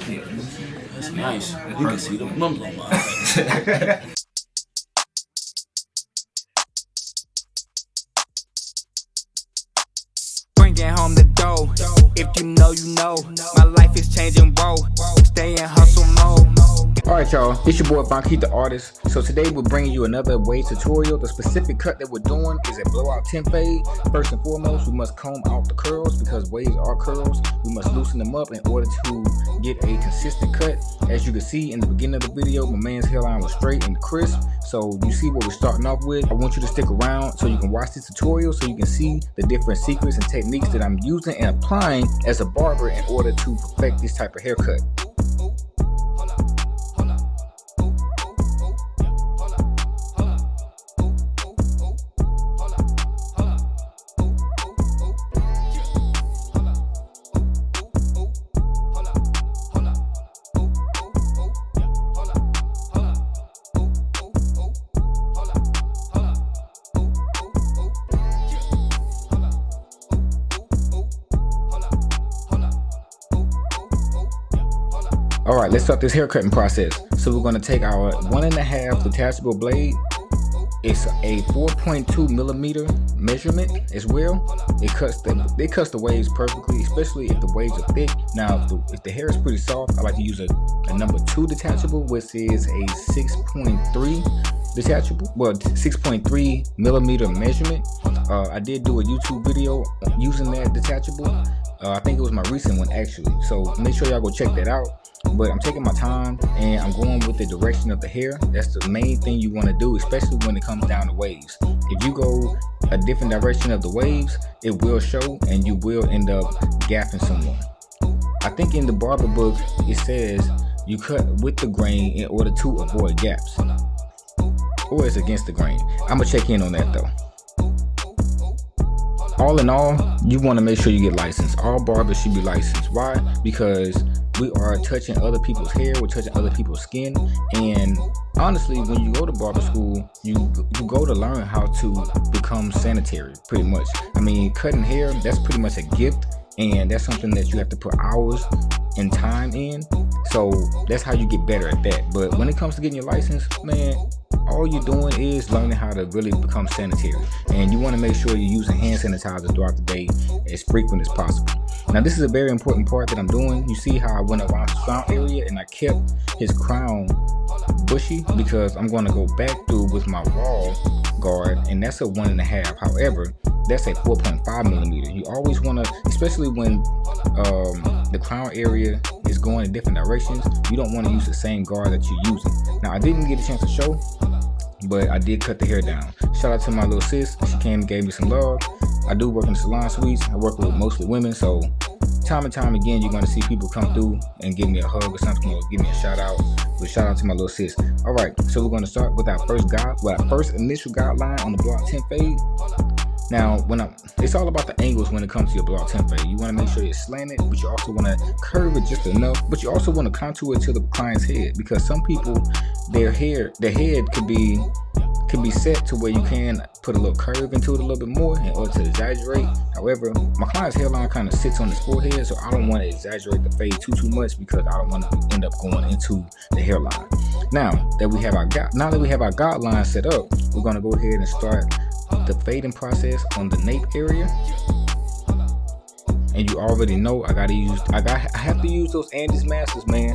Yeah, that's nice. You can see the mums on my face. Bringing home the dough. If you know, you know. My life is changing, bro. Stay in hustle mode. Alright y'all, it's your boy Banky the artist. So today we're bringing you another wave tutorial. The specific cut that we're doing is a blowout temp fade. First and foremost, we must comb out the curls because waves are curls. We must loosen them up in order to get a consistent cut. As you can see in the beginning of the video, my man's hairline was straight and crisp. So you see what we're starting off with. I want you to stick around so you can watch this tutorial so you can see the different secrets and techniques that I'm using and applying as a barber in order to perfect this type of haircut. Alright, let's start this haircutting process. So we're going to take our 1.5 detachable blade. It's a 4.2 millimeter measurement as well. It cuts the waves perfectly, especially if the waves are thick. Now, if the hair is pretty soft, I like to use a number 2 detachable, which is a 6.3 detachable, well, 6.3 millimeter measurement. I did do a YouTube video using that detachable. I think it was my recent one actually. So make sure y'all go check that out. But I'm taking my time and I'm going with the direction of the hair. That's the main thing you want to do, especially when it comes down to waves. If you go a different direction of the waves, it will show and you will end up gapping someone. I think in the barber book it says you cut with the grain in order to avoid gaps, or it's against the grain. I'm gonna check in on that though. All in all, you want to make sure you get licensed. All barbers should be licensed. Why? Because we are touching other people's hair, we're touching other people's skin, and honestly, when you go to barber school, you go to learn how to become sanitary, pretty much. I mean, cutting hair, that's pretty much a gift, and that's something that you have to put hours and time in. So that's how you get better at that. But when it comes to getting your license, man, all you're doing is learning how to really become sanitary, and you want to make sure you're using hand sanitizer throughout the day as frequent as possible. Now this is a very important part that I'm doing. You see how I went around his crown area and I kept his crown bushy because I'm going to go back through with my raw guard, and that's a 1.5. However, that's a 4.5 millimeter. You always want to, especially when the crown area is going in different directions, you don't want to use the same guard that you're using. Now I didn't get a chance to show, but I did cut the hair down. Shout out to my little sis. She came and gave me some love. I do work in the salon suites. I work with mostly women, so time and time again you're going to see people come through and give me a hug or something, or give me a shout out. But shout out to my little sis. All right, so we're going to start with our first initial guideline on the blowout temp fade. Now, it's all about the angles when it comes to your blowout temp fade. You want to make sure it's slanted, but you also want to curve it just enough. But you also want to contour it to the client's head, because some people, their head could be set to where you can put a little curve into it a little bit more in order to exaggerate. However, my client's hairline kind of sits on his forehead, so I don't want to exaggerate the fade too much because I don't want to end up going into the hairline. Now that we have our guideline set up, we're going to go ahead and start the fading process on the nape area. And you already know I have to use those Andes masters, man.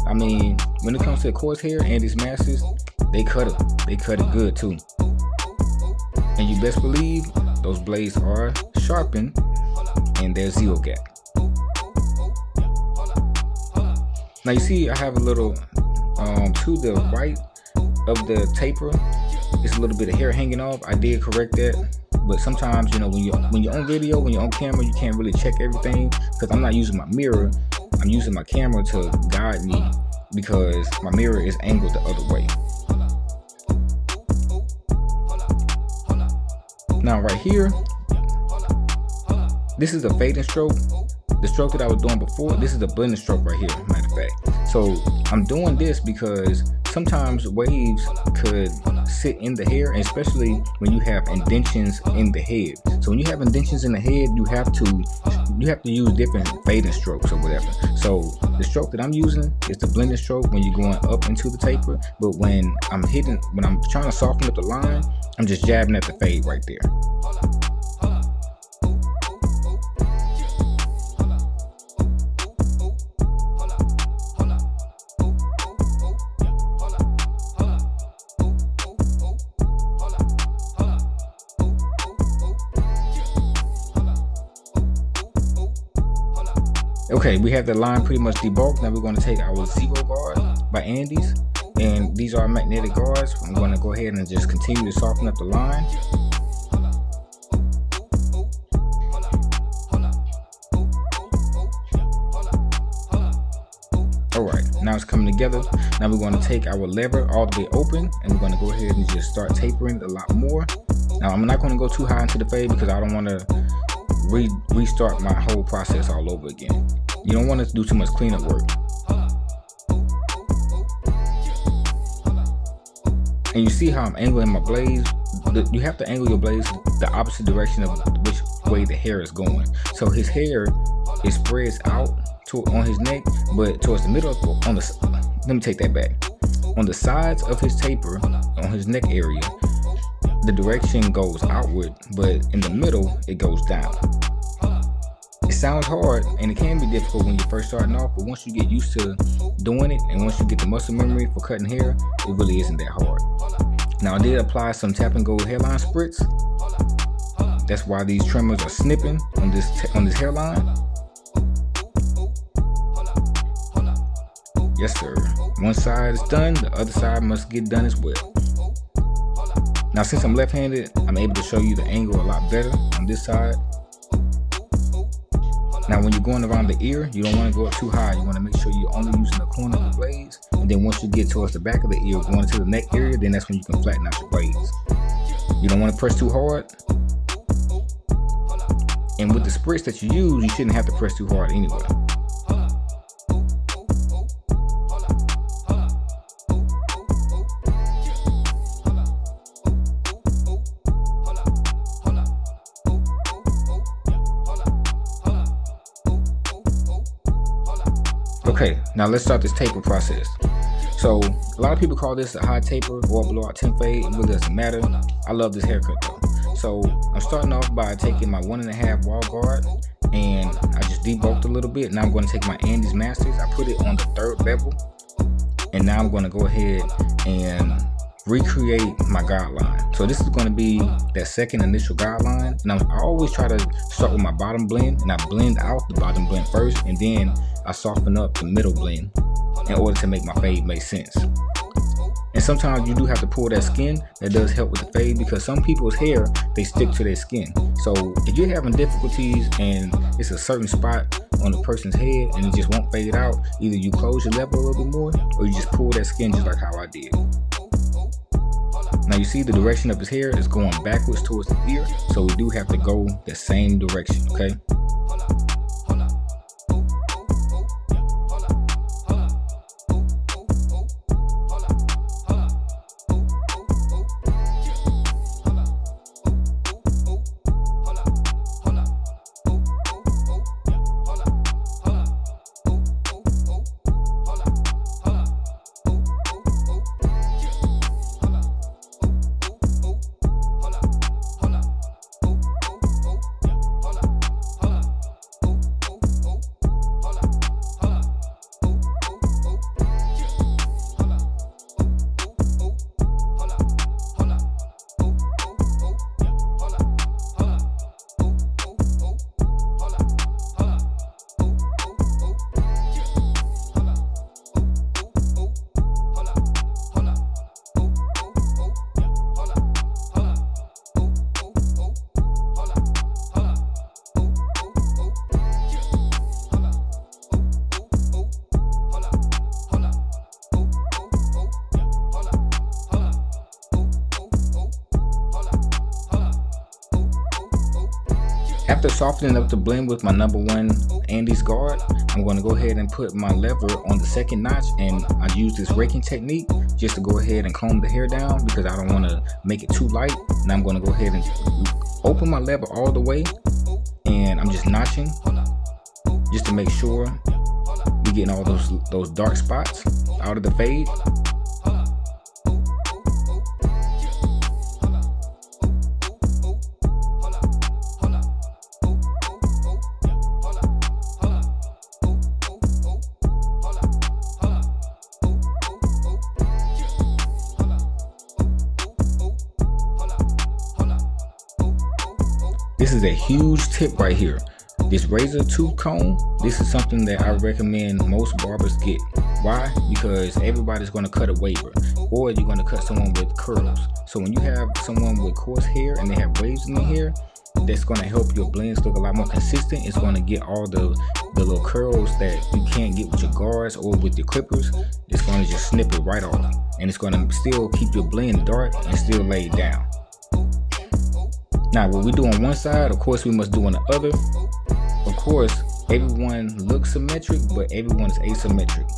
I mean, when it comes to coarse hair, Andes masters, they cut it good too. And you best believe those blades are sharpened and they're 0 gap. Now you see I have a little to the right of the taper, it's a little bit of hair hanging off. I did correct that, but sometimes, you know, when you're on video, when you're on camera, you can't really check everything because I'm not using my mirror. I'm using my camera to guide me because my mirror is angled the other way. Now right here, this is the fading stroke. The stroke that I was doing before, this is the blending stroke right here, matter of fact. So I'm doing this because sometimes waves could sit in the hair, especially when you have indentions in the head. So when you have indentions in the head, you have to use different fading strokes or whatever. So the stroke that I'm using is the blending stroke when you're going up into the taper, but when I'm trying to soften up the line, I'm just jabbing at the fade right there. Okay, we have the line pretty much debulked. Now we're going to take our Zero Guard by Andes, and these are magnetic guards. I'm going to go ahead and just continue to soften up the line. Alright, now it's coming together. Now we're going to take our lever all the way open, and we're going to go ahead and just start tapering a lot more. Now I'm not going to go too high into the fade because I don't want to restart my whole process all over again. You don't want to do too much cleanup work. And you see how I'm angling my blades? You have to angle your blades the opposite direction of which way the hair is going. So his hair is spreads out on his neck, but towards the middle, let me take that back. On the sides of his taper, on his neck area, the direction goes outward, but in the middle, it goes down. It sounds hard and it can be difficult when you're first starting off, but once you get used to doing it and once you get the muscle memory for cutting hair, it really isn't that hard. Now I did apply some tap and go hairline spritz. That's why these trimmers are snipping on this hairline. Yes sir. One side is done, the other side must get done as well. Now since I'm left-handed, I'm able to show you the angle a lot better on this side. Now when you're going around the ear, you don't want to go up too high. You want to make sure you're only using the corner of the blades. And then once you get towards the back of the ear, going to the neck area, then that's when you can flatten out your blades. You don't want to press too hard. And with the spritz that you use, you shouldn't have to press too hard anyway. Okay, now let's start this taper process. So a lot of people call this a high taper or a blowout temp fade. It really doesn't matter. I love this haircut though. So I'm starting off by taking my 1.5 wall guard and I just debulked a little bit. Now I'm going to take my Andes Masters. I put it on the 3rd bevel, and now I'm going to go ahead and recreate my guideline. So this is going to be that second initial guideline. And I always try to start with my bottom blend, and I blend out the bottom blend first, and then I soften up the middle blend in order to make my fade make sense. And sometimes you do have to pull that skin. That does help with the fade because some people's hair, they stick to their skin. So if you're having difficulties and it's a certain spot on the person's head and it just won't fade out, either you close your level a little bit more or you just pull that skin just like how I did. Now you see the direction of his hair is going backwards towards the ear, so we do have to go the same direction, okay? After softening up the blend with my number 1 Andes guard, I'm going to go ahead and put my lever on the second notch, and I use this raking technique just to go ahead and comb the hair down because I don't want to make it too light. And I'm going to go ahead and open my lever all the way, and I'm just notching just to make sure we're getting all those dark spots out of the fade. This is a huge tip right here. This razor tooth comb, this is something that I recommend most barbers get. Why? Because everybody's going to cut a waver, or you're going to cut someone with curls. So when you have someone with coarse hair and they have waves in their hair, that's going to help your blends look a lot more consistent. It's going to get all the little curls that you can't get with your guards or with your clippers. It's going to just snip it right off, and it's going to still keep your blend dark and still laid down. Now, what we do on one side, of course, we must do on the other. Of course, everyone looks symmetric, but everyone is asymmetric.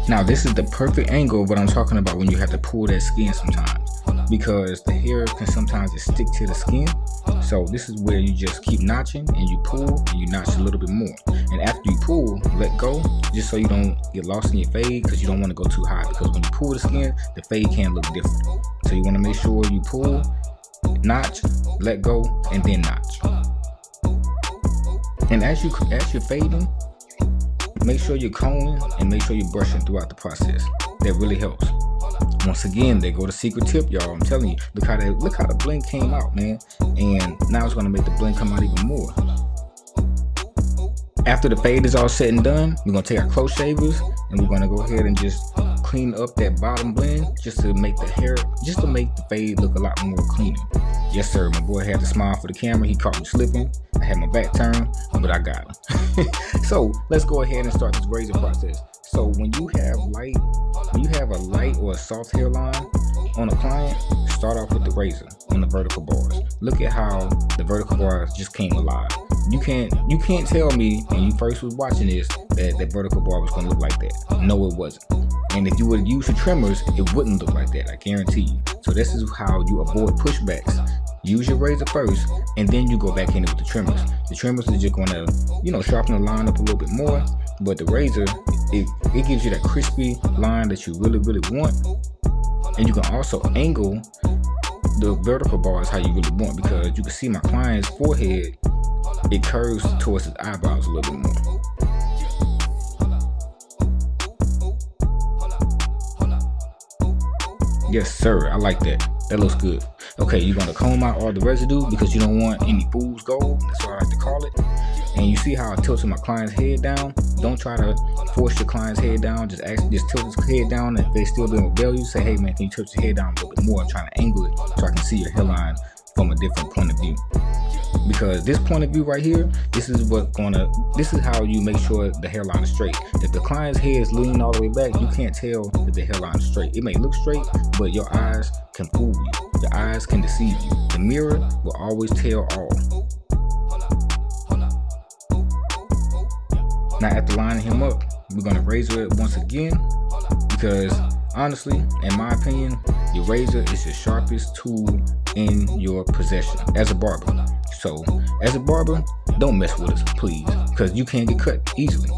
Now, this is the perfect angle of what I'm talking about when you have to pull that skin sometimes, because the hair can sometimes just stick to the skin. So this is where you just keep notching and you pull and you notch a little bit more. And after you pull, let go, just so you don't get lost in your fade, because you don't want to go too high, because when you pull the skin, the fade can look different. So you want to make sure you pull, notch, let go, and then notch. And as you're fading, make sure you're combing and make sure you're brushing throughout the process. That really helps. Once again, there go the secret tip, y'all. I'm telling you, look how the blend came out, man. And now it's gonna make the blend come out even more. After the fade is all said and done, we're gonna take our close shavers and we're gonna go ahead and just clean up that bottom blend just to make the fade look a lot more cleaner. Yes, sir. My boy had to smile for the camera. He caught me slipping. I had my back turned, but I got him. So let's go ahead and start this razor process. So when you have a light or a soft hairline on a client, start off with the razor on the vertical bars. Look at how the vertical bars just came alive. You can't tell me when you first was watching this that the vertical bar was gonna look like that. No, it wasn't. And if you would use the trimmers, it wouldn't look like that, I guarantee you. So this is how you avoid pushbacks. Use your razor first, and then you go back in with the trimmers. The trimmers are just gonna, sharpen the line up a little bit more, but the razor, it gives you that crispy line that you really, really want. And you can also angle the vertical bars how you really want, because you can see my client's forehead, it curves towards his eyebrows a little bit more. Yes, sir. I like that. That looks good. Okay, you're going to comb out all the residue because you don't want any fool's gold. That's what I like to call it. And you see how I tilted my client's head down? Don't try to force your client's head down. Just tilt his head down. And if they still being rebellious, say, hey man, can you tilt your head down a little bit more? I'm trying to angle it so I can see your hairline from a different point of view. Because this point of view right here, this is how you make sure the hairline is straight. If the client's head is leaning all the way back, you can't tell that the hairline is straight. It may look straight, but your eyes can fool you. Your eyes can deceive you. The mirror will always tell all. Now after lining him up, we're gonna razor it once again, because honestly, in my opinion, your razor is the sharpest tool in your possession as a barber. So as a barber, don't mess with us, please, because you can get cut easily.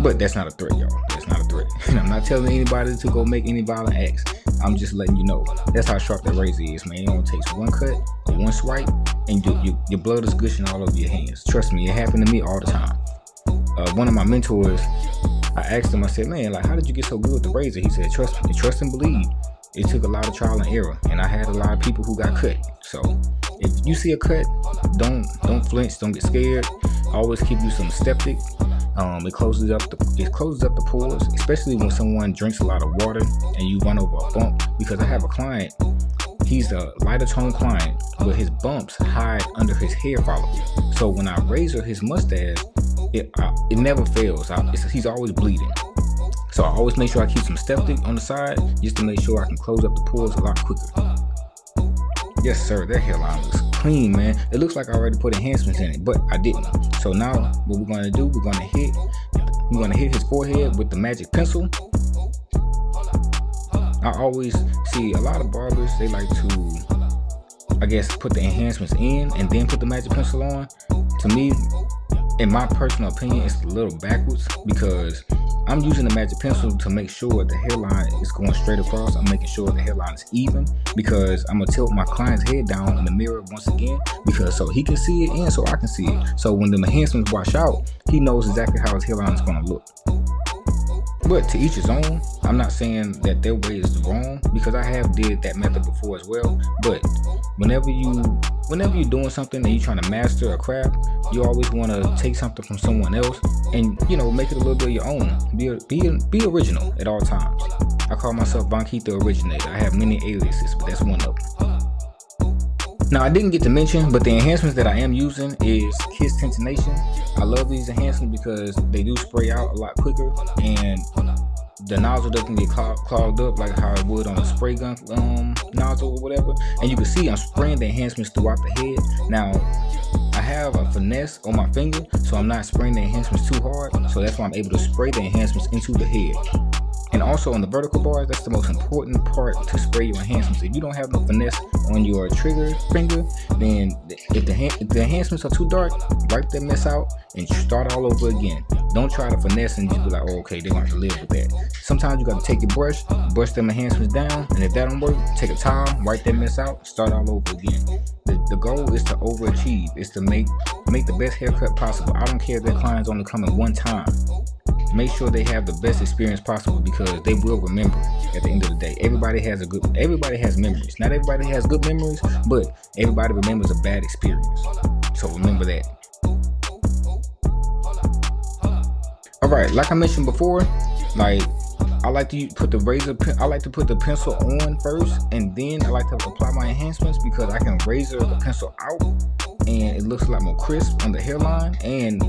But that's not a threat, y'all. That's not a threat. And I'm not telling anybody to go make any violent acts. I'm just letting you know. That's how sharp that razor is, man. It only takes one cut or one swipe, and your blood is gushing all over your hands. Trust me, it happened to me all the time. One of my mentors, I asked him, I said, man, like, how did you get so good with the razor? He said, trust and believe. it took a lot of trial and error, and I had a lot of people who got cut. So if you see a cut, don't flinch, don't get scared. Always keep you some septic. It closes up the pores, especially when someone drinks a lot of water and you run over a bump. Because I have a client, he's a lighter tone client, but his bumps hide under his hair follicle. So when I razor his mustache, it never fails. He's always bleeding. So I always make sure I keep some septic on the side just to make sure I can close up the pores a lot quicker. Yes, sir, that hairline looks clean, man. It looks like I already put enhancements in it, but I didn't. So now what we're gonna do, we're gonna hit his forehead with the magic pencil. I always see a lot of barbers, they like to, I guess, put the enhancements in and then put the magic pencil on. To me, in my personal opinion, it's a little backwards, because I'm using the magic pencil to make sure the hairline is going straight across. I'm making sure the hairline is even, because I'm gonna tilt my client's head down in the mirror once again, because so he can see it and so I can see it. So when the enhancements wash out, he knows exactly how his hairline is gonna look. But to each his own. I'm not saying that their way is wrong, because I have did that method before as well. But whenever you're doing something and you're trying to master a craft, you always want to take something from someone else and, you know, make it a little bit of your own. Be original at all times. I call myself Bonkeith the Originator. I have many aliases, but that's one of them. Now, I didn't get to mention, but the enhancements that I am using is Kiss Tintination. I love these enhancements because they do spray out a lot quicker, and the nozzle doesn't get clogged up like how it would on a spray gun nozzle or whatever. And you can see I'm spraying the enhancements throughout the head. Now, I have a finesse on my finger, so I'm not spraying the enhancements too hard. So that's why I'm able to spray the enhancements into the head. And also on the vertical bars, that's the most important part to spray your enhancements. If you don't have no finesse on your trigger finger, then if the enhancements are too dark, wipe that mess out and start all over again. Don't try to finesse and just be like, oh, okay, they're going to have to live with that. Sometimes you got to take your brush them enhancements down, and if that don't work, take a towel, wipe that mess out, start all over again. The goal is to overachieve, is to make the best haircut possible. I don't care if their clients only come in one time. Make sure they have the best experience possible, because they will remember at the end of the day. Everybody has memories. Not everybody has good memories, but everybody remembers a bad experience. So remember that. Alright, like I mentioned before, like I like to put the pencil on first, and then I like to apply my enhancements, because I can razor the pencil out and it looks a lot more crisp on the hairline. And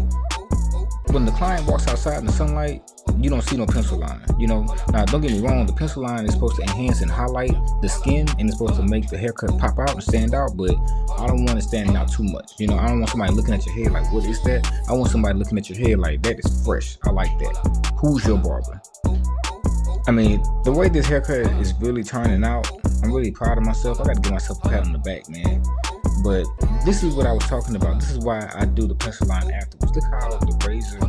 when the client walks outside in the sunlight, you don't see no pencil line, you know. Now, don't get me wrong, the pencil line is supposed to enhance and highlight the skin, and it's supposed to make the haircut pop out and stand out, but I don't want it standing out too much. You know, I don't want somebody looking at your hair like, what is that? I want somebody looking at your hair like, that is fresh. I like that. Who's your barber? I mean, the way this haircut is really turning out, I'm really proud of myself. I got to give myself a pat on the back, man. But this is what I was talking about. This is why I do the pencil line afterwards. Look how the razor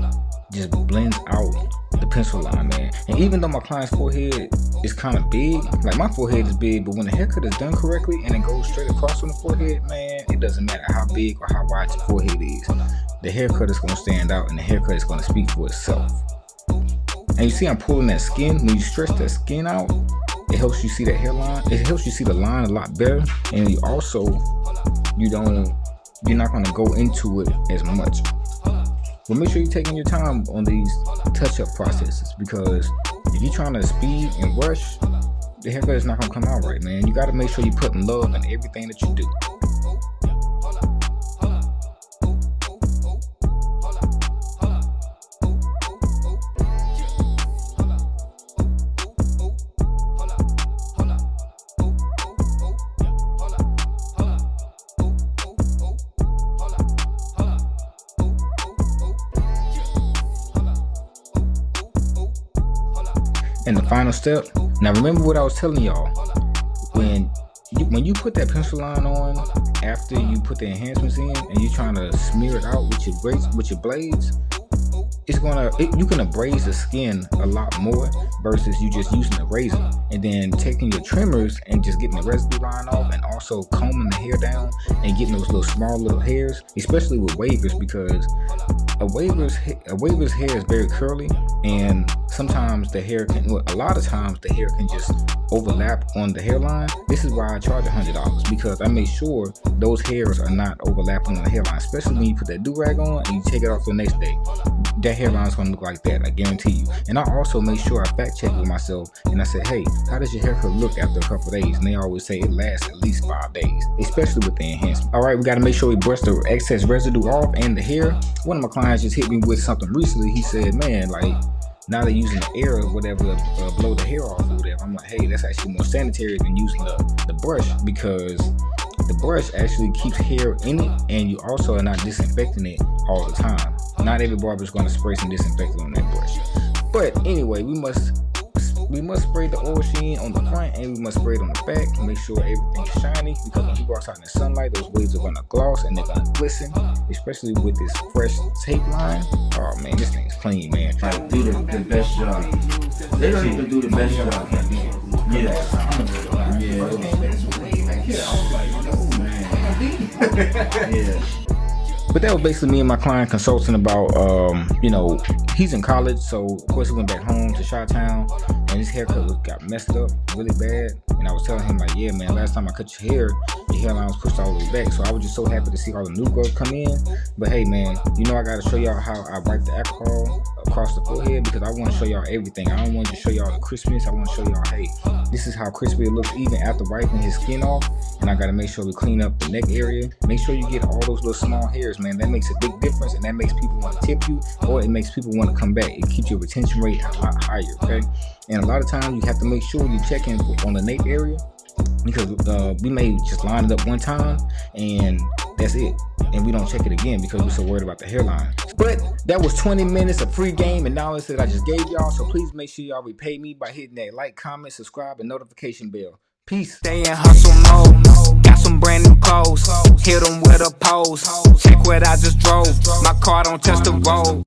just blends out the pencil line, man. And even though my client's forehead is kind of big, like my forehead is big, but when the haircut is done correctly and it goes straight across on the forehead, man, it doesn't matter how big or how wide your forehead is. The haircut is going to stand out, and the haircut is going to speak for itself. And you see I'm pulling that skin. When you stretch that skin out, it helps you see that hairline. It helps you see the line a lot better. And you also, you're not going to go into it as much. But make sure you're taking your time on these touch-up processes, because if you're trying to speed and rush, the haircut is not going to come out right, man. You got to make sure you're putting love in everything that you do. And the final step, now remember what I was telling y'all, when you put that pencil line on after you put the enhancements in and you're trying to smear it out with your blades, you can abrade the skin a lot more versus you just using the razor and then taking your trimmers and just getting the residue line off, and also combing the hair down and getting those small little hairs, especially with wavers, because a waver's hair is very curly, and sometimes the hair can, well, a lot of times the hair can just overlap on the hairline. This is why I charge $100, because I make sure those hairs are not overlapping on the hairline, especially when you put that do-rag on and you take it off the next day. That hairline is gonna look like that, I guarantee you. And I also make sure I fact check with myself, and I say, hey, how does your haircut look after a couple days? And they always say it lasts at least 5 days, especially with the enhancement. All right, we gotta make sure we brush the excess residue off and the hair. One of my clients just hit me with something recently. He said, man, like, now they're using the air or whatever to blow the hair off or whatever. I'm like, hey, that's actually more sanitary than using the brush, because the brush actually keeps hair in it, and you also are not disinfecting it all the time. Not every barber is going to spray some disinfectant on that brush. But anyway, we must spray the oil sheen on the front, and we must spray it on the back to make sure everything is shiny, because when you go outside in the sunlight, those waves are going to gloss and they're going to glisten, especially with this fresh tape line. Oh man, this thing's clean, man. Like, do the best job. They don't even do the best job. Yeah. But that was basically me and my client consulting about, you know, he's in college, so of course he went back home to Chi-Town, and his haircut got messed up really bad. And I was telling him, like, yeah, man, last time I cut your hair, your hairline was pushed all the way back. So I was just so happy to see all the new growth come in. But hey, man, you know I got to show y'all how I wipe the alcohol across the forehead, because I want to show y'all everything. I don't want to just show y'all the crispness. I want to show y'all, hey, this is how crispy it looks even after wiping his skin off. And I got to make sure we clean up the neck area. Make sure you get all those little small hairs, man. That makes a big difference, and that makes people want to tip you, or it makes people want to come back. It keeps your retention rate a lot higher, okay? And a lot of times you have to make sure you check in on the nape area, because we may just line it up one time and that's it, and we don't check it again because we're so worried about the hairline. But that was 20 minutes of free game and knowledge that I just gave y'all, so please make sure y'all repay me by hitting that like, comment, subscribe, and notification bell. Peace. Stay in hustle mode, got some brand new clothes, hit them with a pose, check what I just drove, my car don't touch the road.